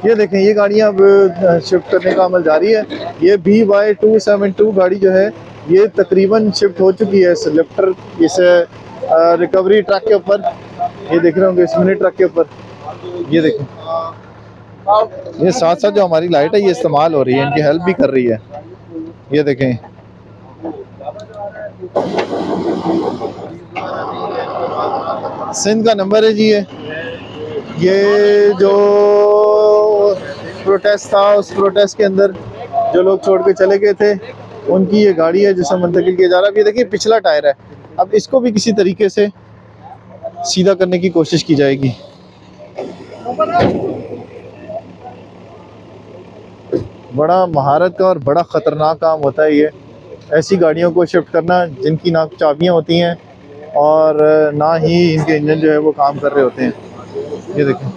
ये देखें, ये गाड़ियाँ अब शिफ्ट करने का अमल जारी है। ये BY272 गाड़ी जो है ये तकरीबन शिफ्ट हो चुकी है इस लिफ्टर, इस रिकवरी ट्रक के ऊपर। ये देख रहे होंगे इस मिनी ट्रक के ऊपर। ये देखें, ये साथ साथ जो हमारी लाइट है ये इस्तेमाल हो रही है, इनकी हेल्प भी कर रही है। ये देखें, सिंध का नंबर है जी। ये जो प्रोटेस्ट था उस प्रोटेस्ट के अंदर जो लोग छोड़ के चले गए थे उनकी ये गाड़ी है जिसे मुंतकिल किया जा रहा है। अब ये देखिए पिछला टायर है, अब इसको भी किसी तरीके से सीधा करने की कोशिश की जाएगी। बड़ा महारत का और बड़ा ख़तरनाक काम होता है ये, ऐसी गाड़ियों को शिफ्ट करना जिनकी ना चाबियाँ होती हैं और ना ही इनके इंजन जो है वो काम कर रहे होते हैं। ये देखें।